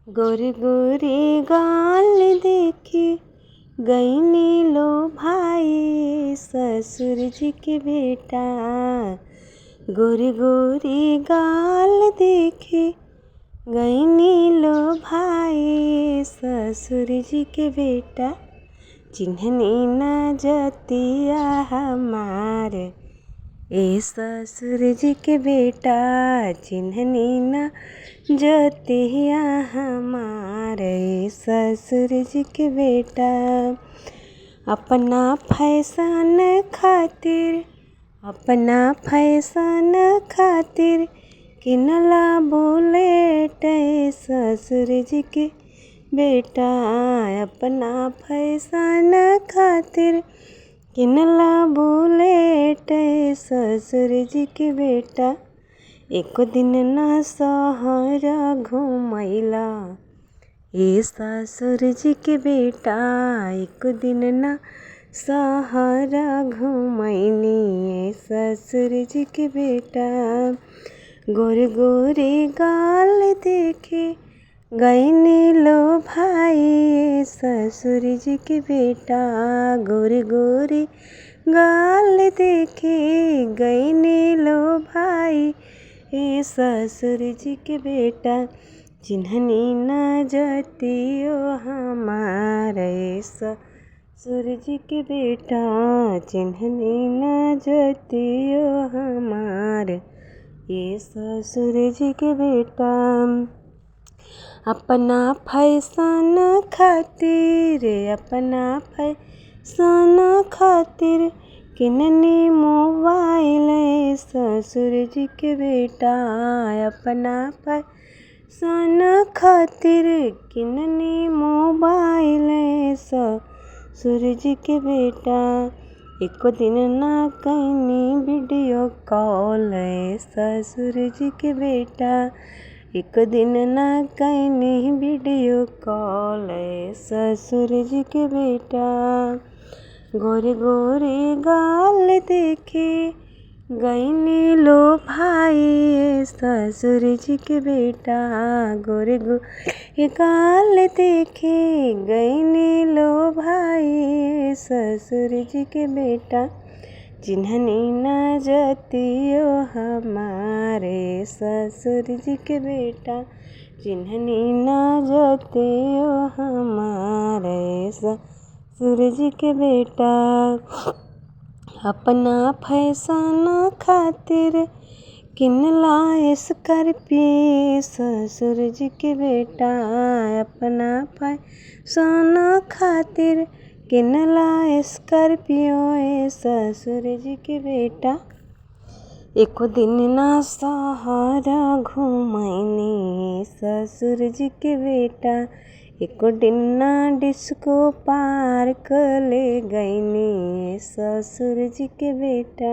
गोरी गोरी गाल देखी गईनी लो भाई ससुर जी के बेटा। गोरी गोरी गाल देखी गईनी लो भाई ससुर जी के बेटा। चिन्हनी न जतिया हमार ए ससुर जी के बेटा। चिन्हनी न जतिया हमार ए ससुर जी के बेटा। अपना फैशन खातिर किनला बुलेट ए ससुर जी के बेटा। अपना फैशन खातिर किनला बुलेट ए ससुर जी के बेटा। एक दिन ना शहर घुमैला ए ससुर जी के बेटा। एक दिन ना शहर घुमैनी ए ससुर जी के बेटा। गोरे गोरे गाल देखे गईनी लो भाई ए ससुर जी के बेटा। गोरे गोरे गाल देखे गईनी लो भाई ए ससुर जी के बेटा। चिन्हनी न जतियो हमार ए ससुर जी के बेटा। चिन्हनी न जतियो हमार ए ससुर जी के बेटा। अपना फैशन खातिर किननी मोबाइल ए ससुर जी के बेटा। अपना फैशन खातिर किननी मोबाइल ए ससुर जी के बेटा। एक दिन ना कैनी वीडियो कॉल ए ससुर जी के बेटा। एक दिन ना कैनी वीडियो कॉल ए ससुर जी के बेटा। गोरे गोरे गाल देखे गईनी लो भाई ए ससुर जी के बेटा। गोरे गोरे गाल देखे गईनी लो भाई ए ससुर जी के बेटा। चिन्हनी न जतियो हमारे ससुर जी के बेटा। चिन्हनी न जतियो हमारे ससुर जी के बेटा। अपना फैशन खातिर किनला स्कॉर्पियो ससुर जी के बेटा। अपना फैशन खातिर किनला स्कॉर्पियो ए ससुर जी के बेटा। एक दिन ना शहर घुमैनी ससुर जी के बेटा। एक दिन ना डिस्को पार्क ले गईनी ससुर जी के बेटा।